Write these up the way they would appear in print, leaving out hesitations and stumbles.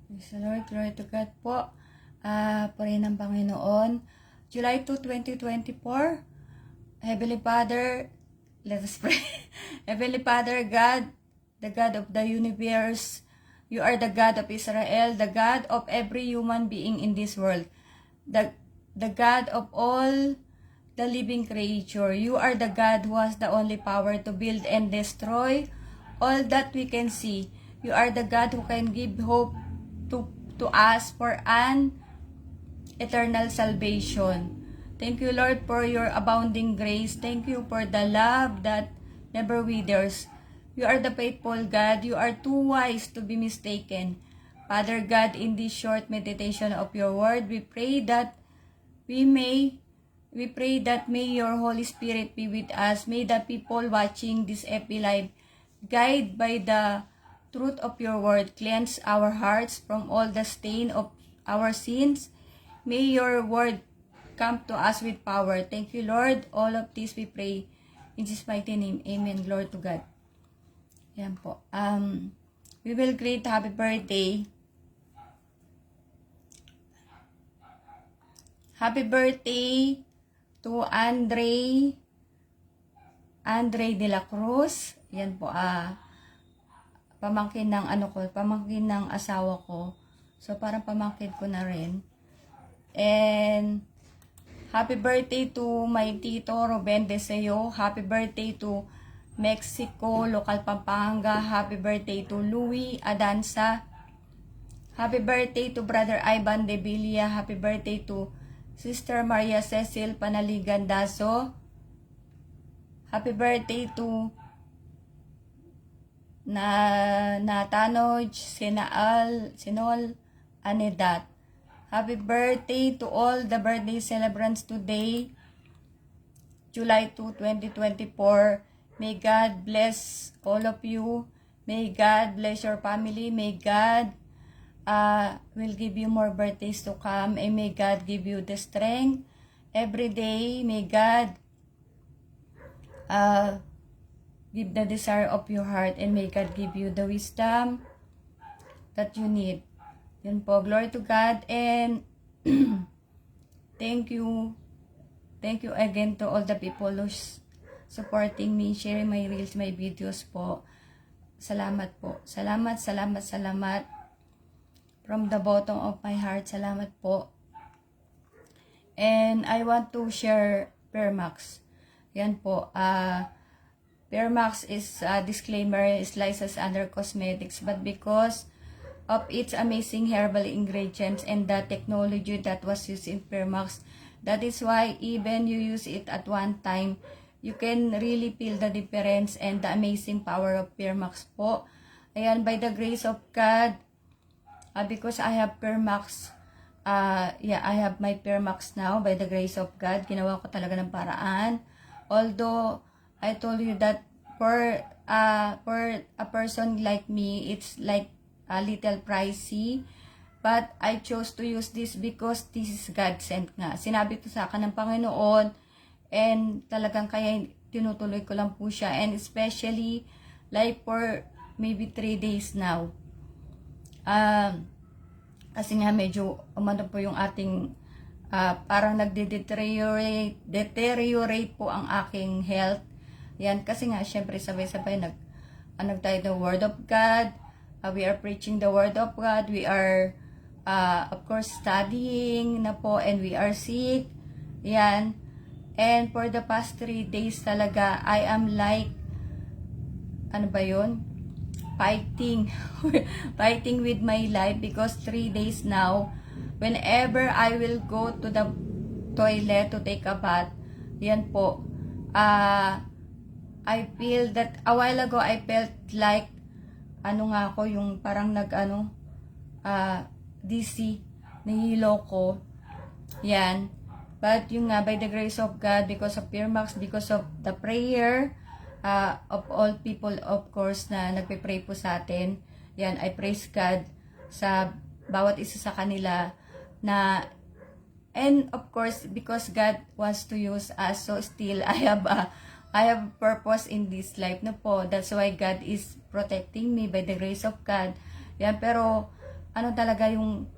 Praise the Lord, glory to God po. Purihin ng Panginoon. July 2, 2024. Heavenly Father, let us pray. Heavenly Father, God, the God of the universe, you are the God of Israel, the God of every human being in this world, the God of all the living creature. You are the God who has the only power to build and destroy all that we can see. You are the God who can give hope to us for an eternal salvation. Thank you, Lord, for your abounding grace. Thank you for the love that never withers. You are the faithful God. You are too wise to be mistaken. Father God, in this short meditation of your word, we pray that may your Holy Spirit be with us. May the people watching this FB Live, guided by the truth of your word, cleanse our hearts from all the stain of our sins. May your word come to us with power. Thank you, Lord. All of this we pray in Jesus' mighty name. Amen. Glory to God. Yan po. We will greet happy birthday. Happy birthday to Andre de la Cruz. Yan po, pamangkin ng asawa ko. So, parang pamangkin ko na rin. And, happy birthday to my tito, Ruben Deseo. Happy birthday to Mexico, Local Pampanga. Happy birthday to Louis Adanza. Happy birthday to Brother Ivan De Villa. Happy birthday to Sister Maria Cecil Panaligan Daso. Happy birthday to Natanoj Sinol Anedat. Happy birthday to all the birthday celebrants today, July 2, 2024. May God bless all of you. May God bless your family. May God will give you more birthdays to come, and may God give you the strength every day. May God give the desire of your heart, and may God give you the wisdom that you need. Yun po, glory to God, and thank you again to all the people who's supporting me, sharing my reels, my videos po. Salamat po. Salamat. From the bottom of my heart, salamat po. And I want to share Permax. Yan po. Permax is disclaimer, is licensed under cosmetics, but because of its amazing herbal ingredients and the technology that was used in Permax, that is why even you use it at one time, you can really feel the difference and the amazing power of Permax po. Ayan, by the grace of God, because I have Permax, I have my Permax now by the grace of God. Ginawa ko talaga ng paraan. Although, I told you that for a person like me, it's like a little pricey. But I chose to use this because this is God sent nga. Sinabi to sa akin ng Panginoon, and talagang kaya tinutuloy ko lang po siya. And especially, like for maybe 3 days now. Kasi nga medyo umano po yung ating parang nagde-deteriorate po ang aking health. Yan, kasi nga syempre sabay-sabay tayo the word of God. We are preaching the word of God. We are of course studying na po, and we are sick. Yan. And for the past 3 days talaga, I am like fighting with my life, because 3 days now, whenever I will go to the toilet to take a bath, yan po, I feel that a while ago I felt like yung parang dizzy, nahilo ko, yan. But yung nga, by the grace of God, because of Permax, because of the prayer of all people, of course, na nagpe-pray po sa atin. Yan, I praise God sa bawat isa sa kanila na, and of course, because God wants to use us, so still, I have purpose in this life na po. That's why God is protecting me by the grace of God. Yan, pero ano talaga yung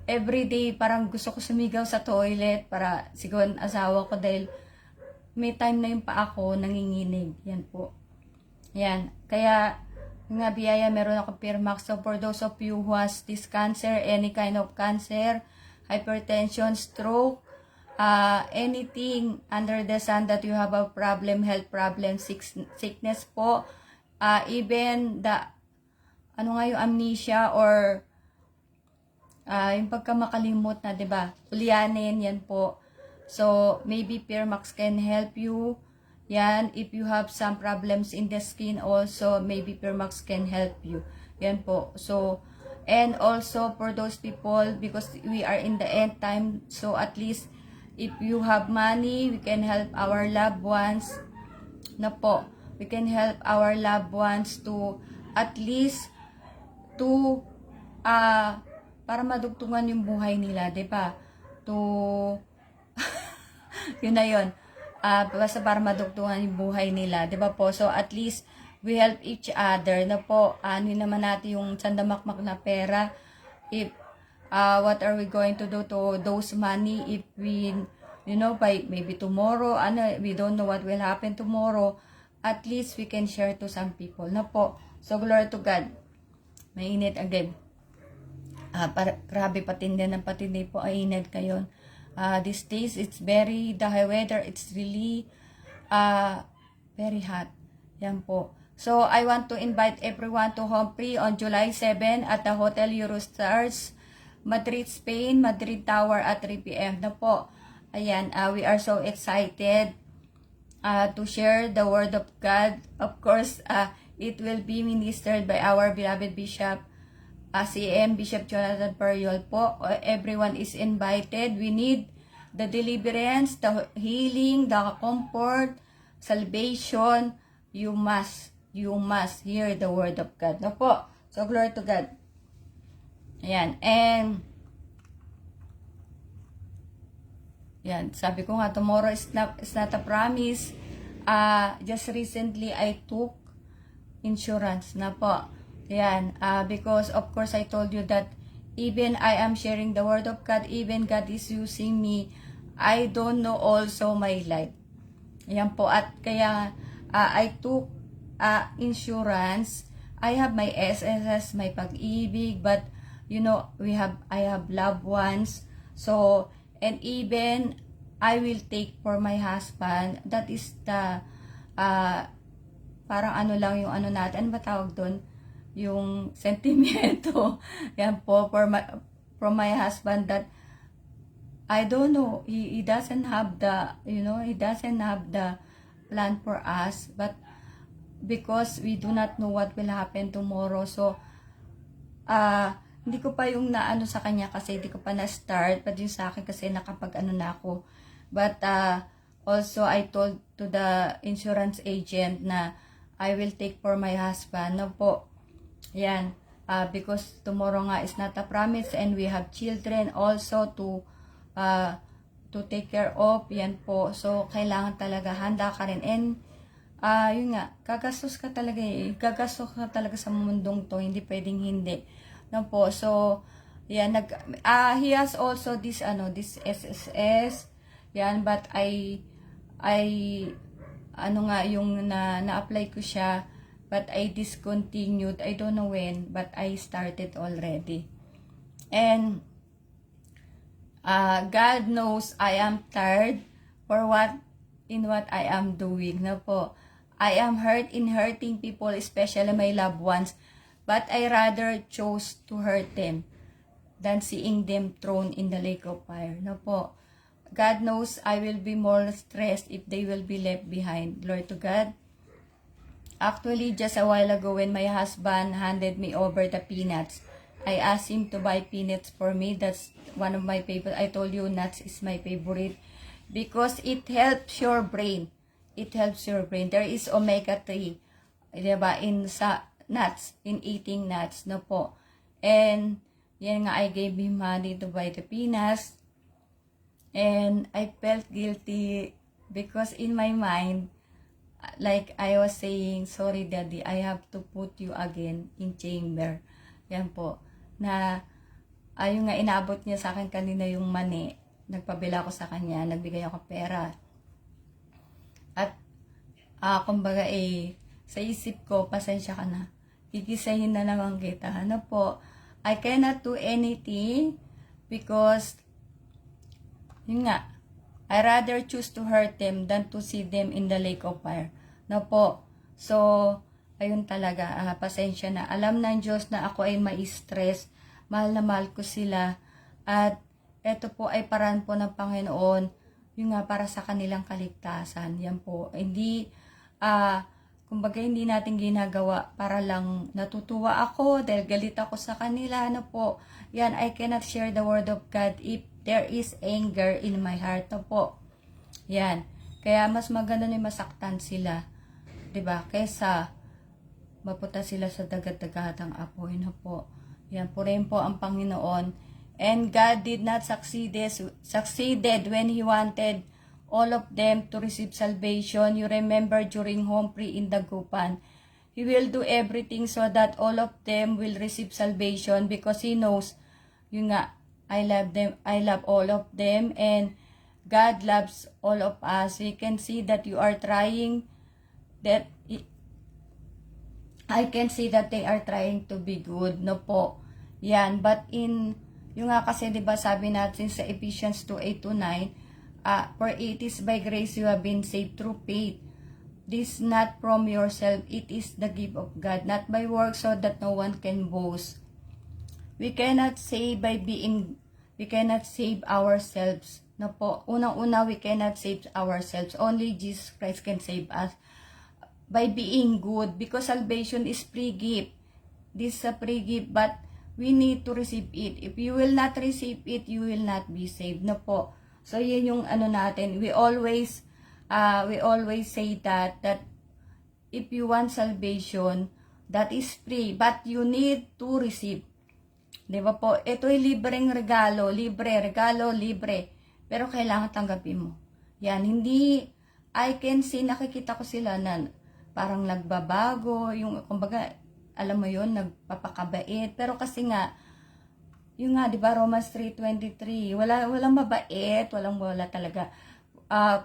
everyday parang gusto ko sumigaw sa toilet para sigawan asawa ko dahil may time na yung pa ako nanginginig. Yan po. Yan. Kaya, nga biyaya, meron ako Pirmax. So, for those of you who has this cancer, any kind of cancer, hypertension, stroke, anything under the sun that you have a problem, health problem, sickness po, even the, ano nga yung amnesia or yung pagkamakalimot na, diba? Ulianin, yan po. So, maybe Pirmax can help you. Yan, if you have some problems in the skin also, maybe Pirmax can help you. Yan po. So, and also for those people, because we are in the end time, so at least, if you have money, we can help our loved ones. Na po, we can help our loved ones to, at least, to, para madugtungan yung buhay nila, diba? To, yun na yun. Basta para madugtungan yung buhay nila, di ba po? So, at least, we help each other na po. Ano naman natin yung sandamakmak na pera. If, what are we going to do to those money if we, you know, by maybe tomorrow, we don't know what will happen tomorrow. At least, we can share to some people na po. So, glory to God. Mainit again. Grabe patindi ng patindi po ay init ngayon. These days, it's very, the weather, it's really very hot. Yan po. So, I want to invite everyone to Home Free on July 7 at the Hotel Eurostars, Madrid, Spain, Madrid Tower at 3 p.m. na po. Ayan, we are so excited to share the Word of God. Of course, it will be ministered by our beloved Bishop, CM Bishop Jonathan Periol po. Everyone is invited. We need the deliverance, the healing, the comfort, salvation. You must hear the word of God. No po. So, glory to God. Ayan. And, yan. Sabi ko nga, tomorrow is not a promise. Just recently, I took insurance na po. Yan, because of course I told you that even I am sharing the word of God, even God is using me, I don't know also my life. Yan po, at kaya I took insurance. I have my SSS, my Pag-ibig, but you know, I have loved ones. So, and even I will take for my husband. That is the parang ano lang yung ano natin, ano ba tawag doon? Yung sentimiento. Yan po, from my husband that I don't know, he doesn't have the, you know, he doesn't have the plan for us, but because we do not know what will happen tomorrow, so hindi ko pa yung naano sa kanya kasi hindi ko pa na-start, but yung sa akin kasi nakapag-ano na ako. But also I told to the insurance agent na I will take for my husband. No po. Yan. Because tomorrow nga is not a promise and we have children also to take care of. Yan po. So, kailangan talaga handa ka rin. And, yun nga, gagastos ka talaga eh. Gagastos ka talaga sa mundong to. Hindi pwedeng hindi. No po. So, yan. He has also this, this SSS. Yan. But ano nga, yung na-apply ko siya. But I discontinued. I don't know when, but I started already. And God knows I am tired for what I am doing. Na po. I am hurt in hurting people, especially my loved ones. But I rather chose to hurt them than seeing them thrown in the lake of fire. Na po. God knows I will be more stressed if they will be left behind. Glory to God. Actually, just a while ago when my husband handed me over the peanuts, I asked him to buy peanuts for me. That's one of my favorite. I told you nuts is my favorite because it helps your brain. It helps your brain. There is omega-3, diba, in nuts, in eating nuts, no po. And, yan nga, I gave him money to buy the peanuts. And I felt guilty because in my mind, like I was saying, sorry daddy, I have to put you again in chamber. Yan po. na ayun nga inaabot niya sa akin kanina yung money. Nagpabila ako sa kanya, nagbigay ako pera. At kumbaga sa isip ko, pasensya ka na. Gigisahin na naman kita. Ano po, I cannot do anything because yun nga, I rather choose to hurt them than to see them in the lake of fire. No po. So, ayun talaga, pasensya na. Alam ng Diyos na ako ay mai-stress. Mahal na mahal ko sila. At ito po ay paraan po ng Panginoon. Yung nga, para sa kanilang kaligtasan. Yan po. Hindi, kumbaga hindi natin ginagawa para lang natutuwa ako dahil galit ako sa kanila. Ano po. Yan, I cannot share the word of God if there is anger in my heart. No po. Yan. Kaya mas maganda na masaktan sila. 'Di ba? Kaysa mapunta sila sa dagat-dagatang apoy. No po. Yan po rin po ang Panginoon. And God did not succeeded when He wanted all of them to receive salvation. You remember during Humphrey in Dagupan, He will do everything so that all of them will receive salvation because He knows, yun nga, I love them, I love all of them, and God loves all of us. We can see that you are trying, that I can see that they are trying to be good, no po. Yan, but yung nga kasi, di ba sabi natin sa Ephesians 2:8-9, for it is by grace you have been saved through faith. This not from yourself, it is the gift of God, not by works, so that no one can boast. We cannot save ourselves. No po, unang-una, we cannot save ourselves. Only Jesus Christ can save us by being good, because salvation is free gift. This is a free gift, but we need to receive it. If you will not receive it, you will not be saved. No po. So, yun yung natin. We always say that if you want salvation, that is free, but you need to receive. Diba po? Ito'y libreng regalo. Libre. Pero kailangan tanggapin mo. Yan, hindi, I can see, nakikita ko sila na parang nagbabago, yung, kumbaga, alam mo yun, nagpapakabait. Pero kasi nga, yung nga, diba, Romans 3:23, walang mabait, wala talaga.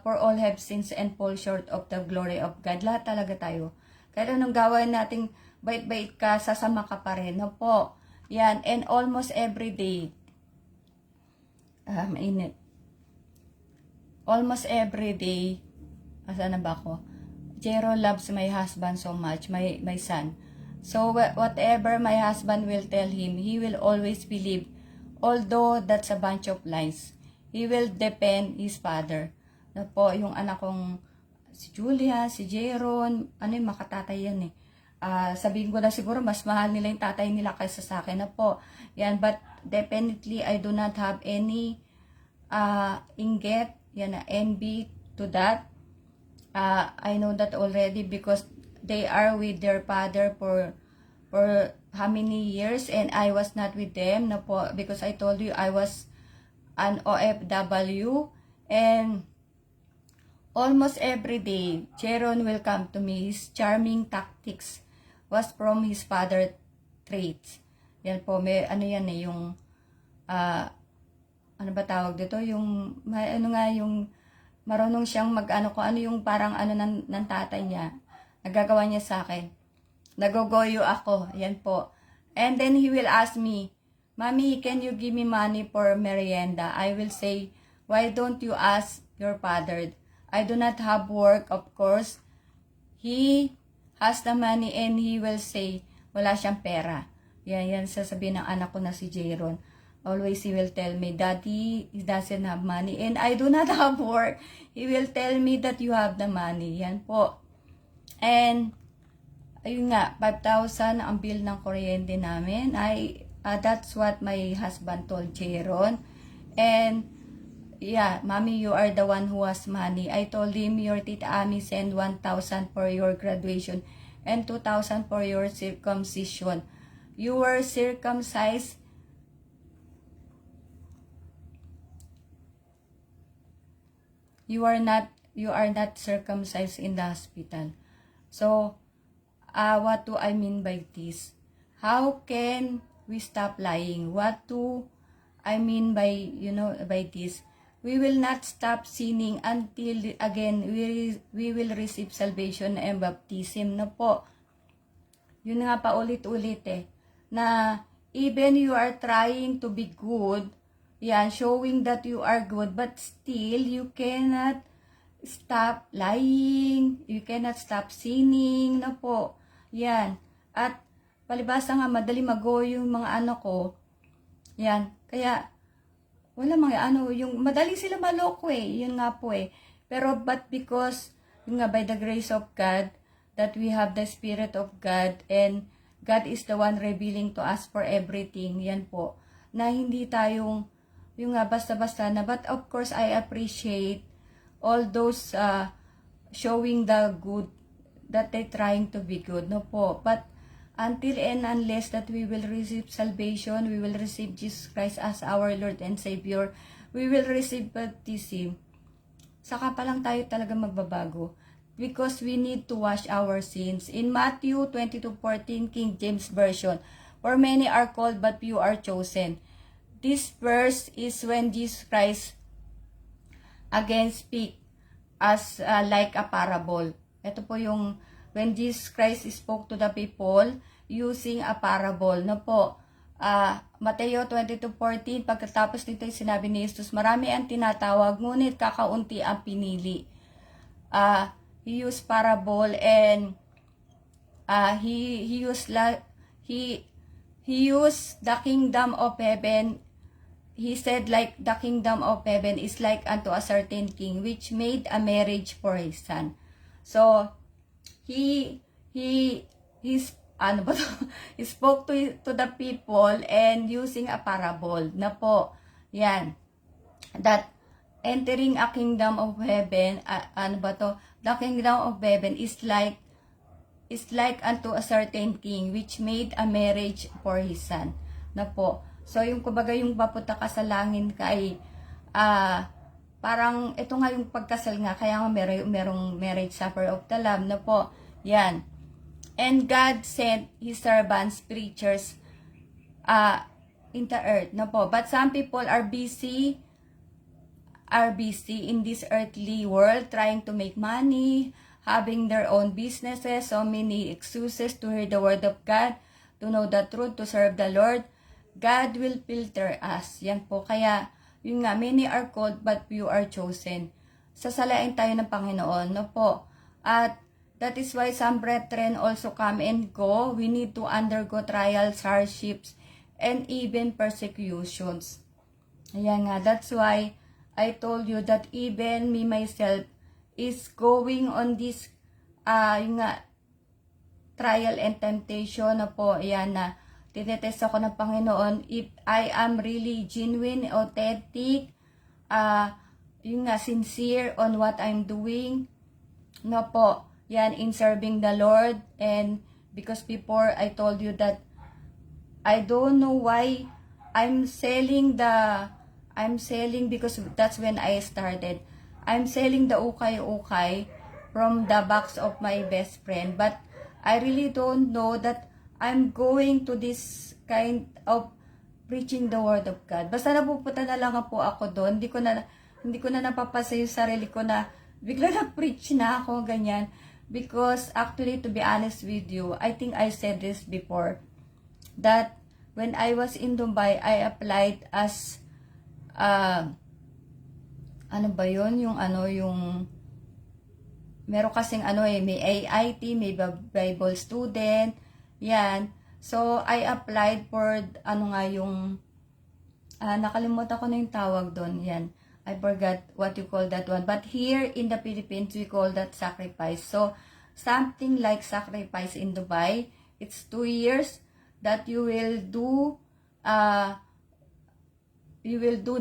For all have sins and fall short of the glory of God. Lahat talaga tayo. Kaya nung gawin nating bait-bait ka, sasama ka pa rin. No po. Yan, and almost every day, mainit. Almost every day, asan na ba ako? Jero loves my husband so much, my son. So, whatever my husband will tell him, he will always believe. Although that's a bunch of lies. He will depend his father. Na po, yung anak kong si Julia, si Jeron, makatatay yan eh. Sabihin ko na siguro, mas mahal nila yung tatay nila kaysa sa akin na po. Yan, but definitely, I do not have any inget, envy to that. I know that already because they are with their father for how many years, and I was not with them na po, because I told you I was an OFW, and almost every day Jeron will come to me. His charming tactics was from his father traits. Yan po, may yung ano ba tawag dito, yung yung marunong siyang yung parang ng tatay niya. Nagagawa niya sa akin. Nagogoyo ako. Yan po. And then he will ask me, Mommy, can you give me money for merienda? I will say, why don't you ask your father? I do not have work, of course. He has the money and he will say, wala siyang pera. Yan sasabihin ng anak ko na si Jeron. Always he will tell me, Daddy, he doesn't have money and I do not have work. He will tell me that you have the money. Yan po. And, ayun nga, 5,000 ang bill ng kuryente namin. That's what my husband told Jeron. And, yeah, Mommy, you are the one who has money. I told him, your Tita Ami send 1,000 for your graduation and 2,000 for your circumcision. You were circumcised. You are not circumcised in the hospital. So, what do I mean by this? How can we stop lying. What do I mean by, by this? We will not stop sinning until again we will receive salvation and baptism na po. Yun nga pa ulit-ulit na even you are trying to be good, yan, showing that you are good, but still you cannot stop lying, you cannot stop sinning na po. Yan. At palibasa nga madali mag-go yung mga anak ko. Yan. Kaya wala mga yung madali sila maloko yun nga po Pero but because yung nga by the grace of God that we have the Spirit of God and God is the one revealing to us for everything. Yan po. Na hindi tayong yung nga basta-basta na, but of course I appreciate all those showing the good that they trying to be good, no po. But until and unless that we will receive salvation, we will receive Jesus Christ as our Lord and Savior, we will receive baptism, saka pa lang tayo talaga magbabago. Because we need to wash our sins. In Matthew 22:14, King James Version, for many are called but few are chosen. This verse is when Jesus Christ again speak as like a parable. Ito po yung when Jesus Christ spoke to the people using a parable. No po, Mateo 22:14, pagkatapos nito yung sinabi ni Jesus, marami ang tinatawag, ngunit kakaunti ang pinili. He used parable and he used the kingdom of heaven. He said like the kingdom of heaven is like unto a certain king which made a marriage for his son. So he he spoke to the people and using a parable na po. Yan. That entering a kingdom of heaven, the kingdom of heaven is like unto a certain king which made a marriage for his son. Na po. So yung kumbaga yung papunta ka sa langit kay parang ito nga yung pagkasal nga, kaya nga merong marriage supper of the Lamb na po. Yan. And God sent His servants, preachers, in the earth na po. But some people are busy in this earthly world trying to make money, having their own businesses, so many excuses to hear the word of God, to know the truth, to serve the Lord. God will filter us. Yan po. Kaya, yun nga, many are called but few are chosen. Sasalain tayo ng Panginoon, no po. At that is why some brethren also come and go. We need to undergo trials, hardships, and even persecutions. Ayan nga, that's why I told you that even me myself is going on this yung nga, trial and temptation na po. Ayan na. Tinetest ako ng Panginoon if I am really genuine, authentic, yung nga, sincere on what I'm doing. No po, yan, in serving the Lord. And because before I told you that I don't know why I'm selling because that's when I started. I'm selling the ukay-ukay from the box of my best friend. But I really don't know that I'm going to this kind of preaching the word of God. Basta napupunta na lang po ako doon. Hindi ko na napapasa yung sarili ko na bigla na-preach na ako, ganyan. Because actually, to be honest with you, I think I said this before, that when I was in Dubai, I applied as, ano ba yun? Meron kasing may AIT, may Bible student, yan. So, I applied for, nakalimutan ko na yung tawag doon, yan. I forgot what you call that one. But here in the Philippines, we call that sacrifice. So, something like sacrifice in Dubai. It's 2 years that you will do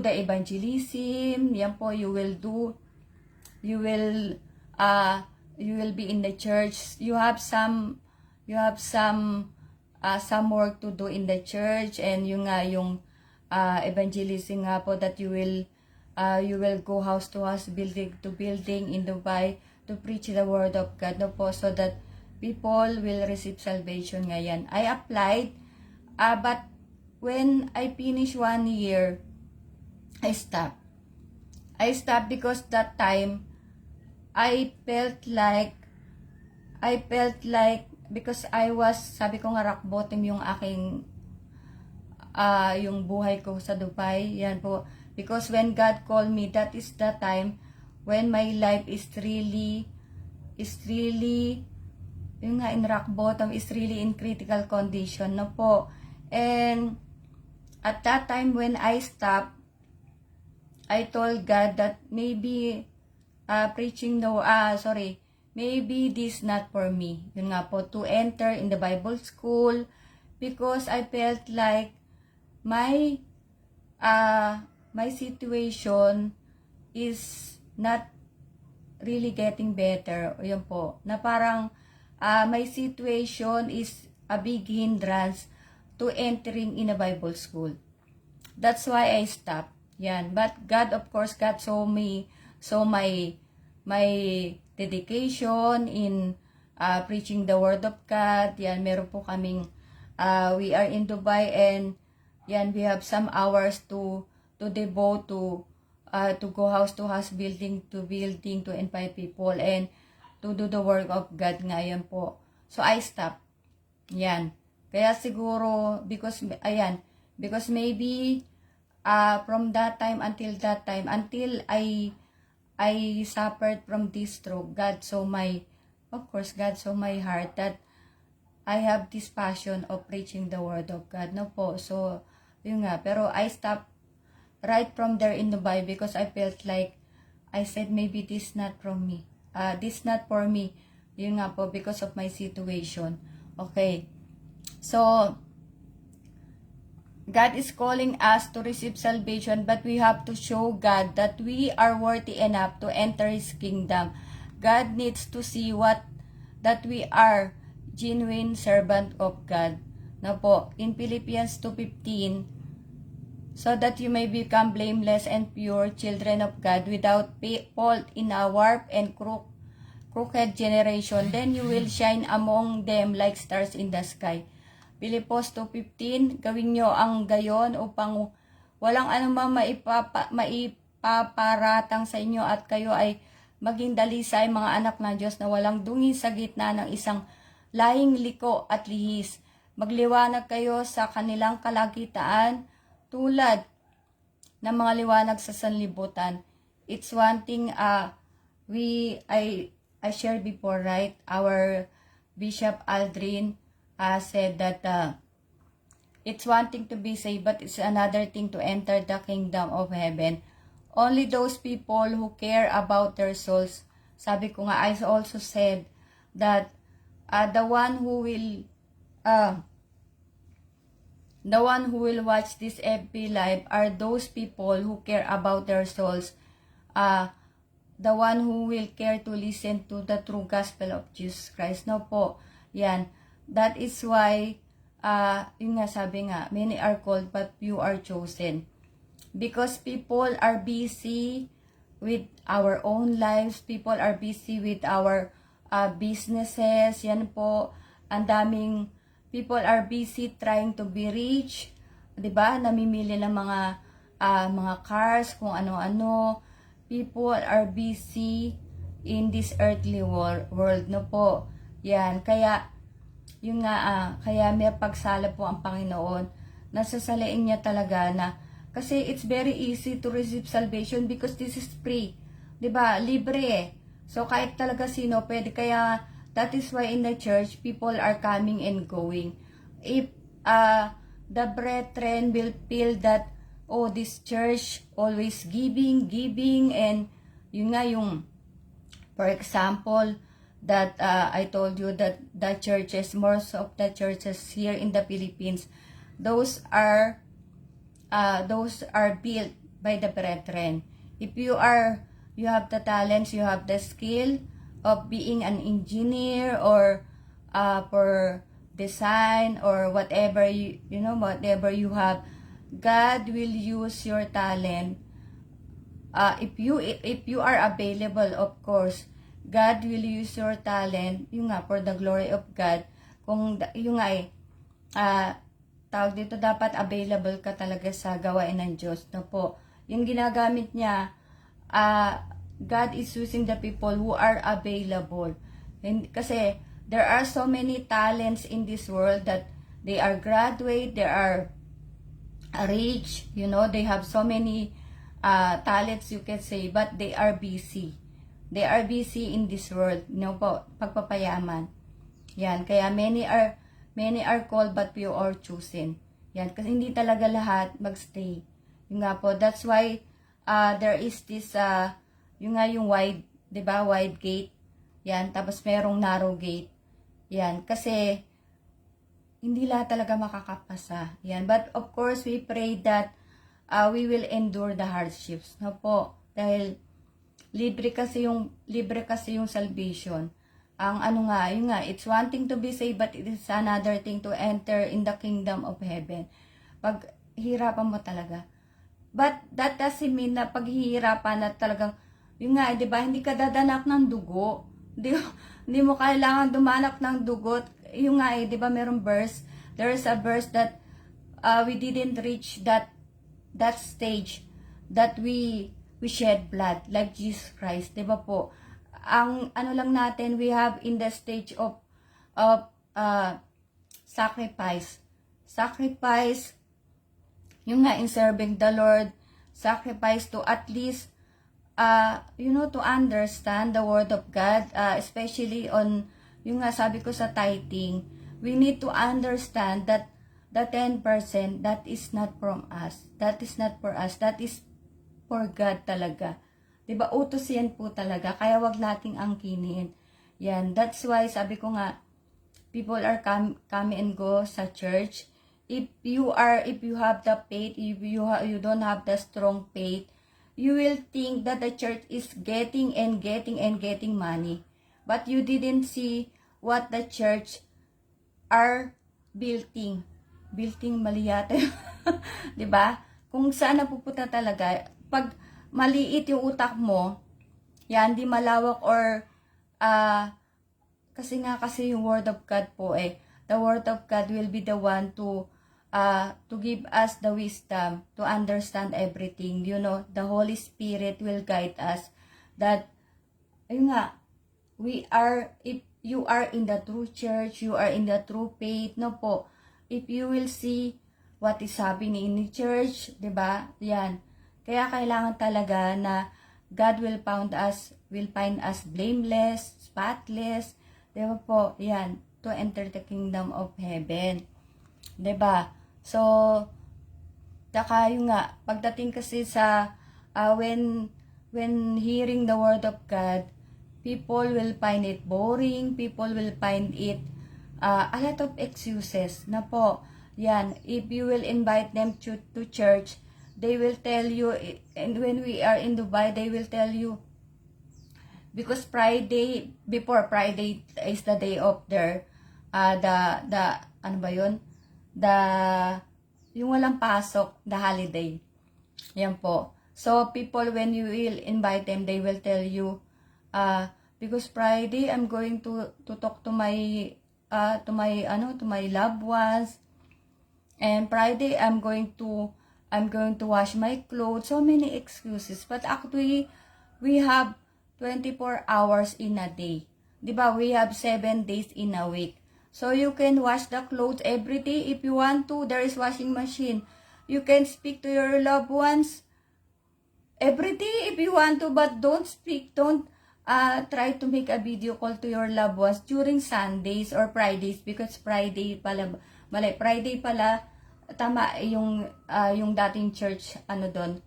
the evangelism. Yan po, you will be in the church. You have some work to do in the church, and yung evangelism nga po, that you will go house to house, building to building in Dubai to preach the word of God, no po, so that people will receive salvation nga yan. I applied, but when I finish 1 year, I stopped. I stopped because that time, I felt like, because I was, sabi ko nga, rock bottom yung aking, yung buhay ko sa Dubai. Yan po. Because when God called me, that is the time when my life is really, yung nga, in rock bottom, is really in critical condition, no po. And at that time when I stopped, I told God that maybe maybe this not for me. Yun nga po, to enter in the Bible school, because I felt like my situation is not really getting better. Yun po, na parang my situation is a big hindrance to entering in a Bible school. That's why I stopped. Yan. But God, of course, God saw my dedication in preaching the Word of God. Yan, meron po kaming, we are in Dubai, and yan, we have some hours to devote to go house to house, building to building, to invite people, and to do the work of God ngayon po. So, I stopped. Yan. Kaya siguro, because maybe, from that time, until I suffered from this stroke, God saw my heart that I have this passion of preaching the Word of God, no po. So, yun nga, pero I stopped right from there in Dubai because I felt like, I said, maybe this not from me. This not for me. Yun nga po, because of my situation. Okay. So, God is calling us to receive salvation, but we have to show God that we are worthy enough to enter His kingdom. God needs to see that we are genuine servant of God. Na po, in Philippians 2:15, so that you may become blameless and pure children of God without fault in a warped and crooked generation, then you will shine among them like stars in the sky. Pilipos 2:15, gawin nyo ang gayon upang walang anumang maipaparatang sa inyo at kayo ay maging dalisay, mga anak ng Diyos na walang dungi sa gitna ng isang lahing liko at lihis. Magliwanag kayo sa kanilang kalagitaan tulad ng mga liwanag sa sanlibutan. It's one thing I shared before, right? Our Bishop Aldrin said that it's one thing to be saved, but it's another thing to enter the kingdom of heaven. Only those people who care about their souls. Sabi ko nga, I also said that the one who will watch this FB Live are those people who care about their souls. The one who will care to listen to the true gospel of Jesus Christ. No po, yan. That is why, yung nga sabi nga, many are called but few are chosen. Because people are busy with our own lives, people are busy with our businesses, yan po, ang daming people are busy trying to be rich, 'di ba? Namimili ng mga cars, kung ano-ano. People are busy in this earthly world, no po. Yan, kaya yung nga, kaya may pagsala po ang Panginoon. Nasasalain niya talaga na, kasi it's very easy to receive salvation because this is free. 'Di ba? Libre eh. So, kahit talaga sino, pwede. Kaya, that is why in the church, people are coming and going. If the brethren will feel that, oh, this church always giving, and yun nga yung, for example, that I told you that the churches, most of the churches here in the Philippines, those are built by the brethren. If you have the talents, you have the skill of being an engineer or for design or whatever whatever you have, God will use your talent. If you are available, of course, God will use your talent, yung nga, for the glory of God. Kung yung nga tawag dito, dapat available ka talaga sa gawain ng Diyos na po. Yung ginagamit niya, God is using the people who are available. And, kasi there are so many talents in this world that they are graduate, they are rich, you know, they have so many talents you can say, but they are busy. They are busy in this world, you know po, pagpapayaman. Yan, kaya many are called but few are chosen. Yan, kasi hindi talaga lahat magstay. Yung nga po, that's why there is this, yung nga yung wide, 'di ba, wide gate. Yan, tapos merong narrow gate. Yan, kasi hindi lahat talaga makakapasa. Yan, but of course, we pray that we will endure the hardships. No po, dahil libre kasi yung salvation. Ang ano nga, yun nga, it's one thing to be saved, but it is another thing to enter in the kingdom of heaven. Pag hirapan mo talaga. But that doesn't mean na paghihirapan na talagang, yun nga, di ba, hindi ka dadanak ng dugo. Hindi mo kailangan dumanak ng dugo. Yung nga, di ba, merong verse. There is a verse that we didn't reach that stage that we shed blood like Jesus Christ, 'di ba po? Ang ano lang natin, we have in the stage of sacrifice. Sacrifice yung nga in serving the Lord, sacrifice to at least you know, to understand the word of God, especially on yung nga sabi ko sa tithing. We need to understand that the 10% that is not from us. That is not for us. That is for God talaga. 'Di ba? Utos yan po talaga. Kaya wag nating angkinin. Yan. That's why sabi ko nga, people are come and go sa church. If you have the faith, if you don't have the strong faith, you will think that the church is getting money. But you didn't see what the church are building. Building, mali yata. 'Di ba? Kung saan napupunta talaga, pag maliit yung utak mo, yan, di malawak or kasi yung word of God po the word of God will be the one to give us the wisdom to understand everything. You know, the Holy Spirit will guide us that, ayun nga, if you are in the true church, you are in the true faith, no po, if you will see what is happening in the church, 'di ba? Yan. Kaya kailangan talaga na God will find us blameless, spotless, 'di ba po? Yan, to enter the kingdom of heaven. 'Di ba? So, taka yung nga, pagdating kasi sa when hearing the word of God, people will find it boring, people will find it a lot of excuses na po. Yan, if you will invite them to church, they will tell you, and when we are in Dubai, they will tell you, because before Friday is the day of their, ano ba yun? Yung walang pasok, the holiday. Yan po. So, people, when you will invite them, they will tell you, because Friday, I'm going to talk to my loved ones, and Friday, I'm going to wash my clothes. So many excuses. But actually, we have 24 hours in a day. Diba? We have 7 days in a week. So you can wash the clothes every day if you want to. There is washing machine. You can speak to your loved ones every day if you want to, but don't try to make a video call to your loved ones during Sundays or Fridays, because Friday pala, tama yung dating church, doon,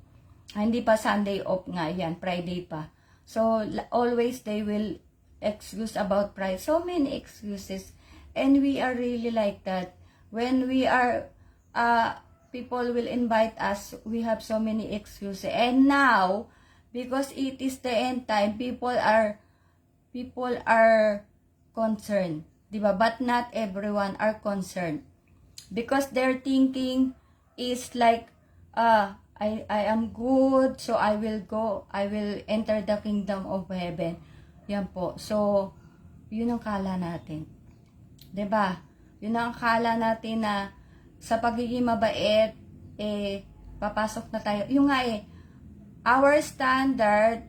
hindi pa Sunday off nga yan, Friday pa. So, always they will excuse about Friday. So many excuses. And we are really like that. When we are, people will invite us, we have so many excuses. And now, because it is the end time, people are concerned. Diba? But not everyone are concerned. Because their thinking is like, I am good, so I will enter the kingdom of heaven. Yan po. So, yun ang kala natin. 'Di ba? Yun ang kala natin na sa pagiging mabait, papasok na tayo. Yung nga our standard,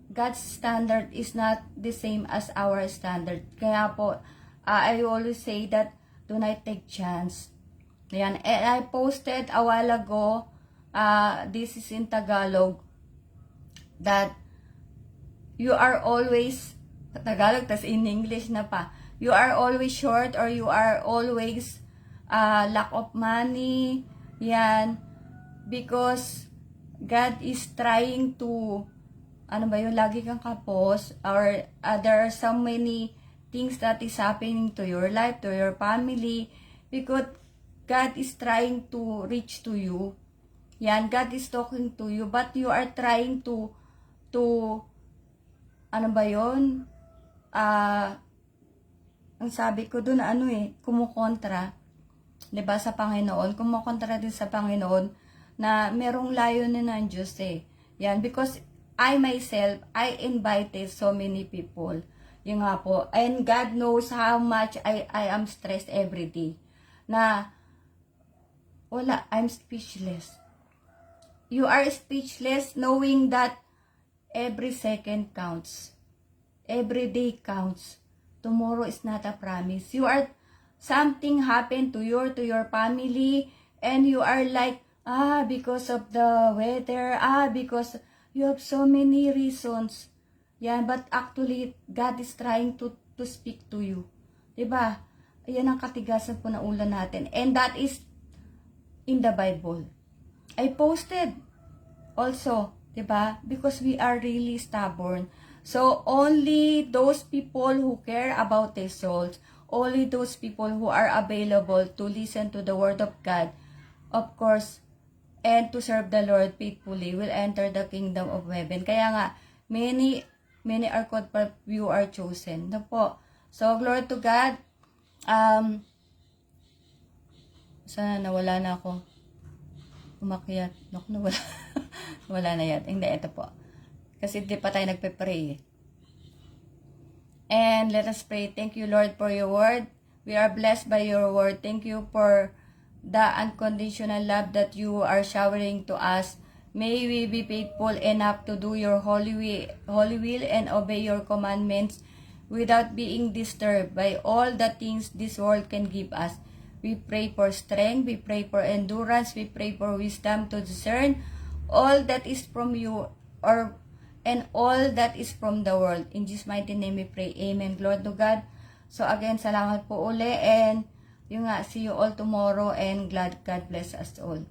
God's standard is not the same as our standard. Kaya po, I always say that do not take chance. Yan. And I posted a while ago, this is in Tagalog, that you are always, Tagalog, tas in English na pa, you are always short or you are always lack of money. Yan. Because God is trying to, ano ba yun, lagi kang kapos, or there are so many things that is happening to your life, to your family, because God is trying to reach to you. Yan, God is talking to you, but you are trying to ano ba yun? Ang sabi ko dun, kumukontra. 'Di ba, sa Panginoon, kumukontra din sa Panginoon na merong layunin ng Diyos Yan, because I myself, I invited so many people. Yung nga po, and God knows how much I am stressed every day. Na, wala, I'm speechless. You are speechless knowing that every second counts. Every day counts. Tomorrow is not a promise. You are, something happened to your family, and you are like, because of the weather, because you have so many reasons. Yan, but actually, God is trying to speak to you. Diba? Ayan ang katigasan po ng ulan natin. And that is in the Bible. I posted also, diba? Because we are really stubborn. So, only those people who care about their souls, only those people who are available to listen to the Word of God, of course, and to serve the Lord faithfully will enter the kingdom of heaven. Kaya nga, many are called, but few are chosen. No po. So, glory to God. Sana nawala na ako. Umakyat. Naku, nawala. Wala na yan. Hindi, ito po. Kasi di pa tayo nagpe-pray. And let us pray. Thank you, Lord, for your word. We are blessed by your word. Thank you for the unconditional love that you are showering to us. May we be faithful enough to do your holy will and obey your commandments without being disturbed by all the things this world can give us. We pray for strength, we pray for endurance, we pray for wisdom to discern all that is from you and all that is from the world. In Jesus' mighty name we pray. Amen. Glory to God. So again, salamat po uli, and yung nga, see you all tomorrow, and God bless us all.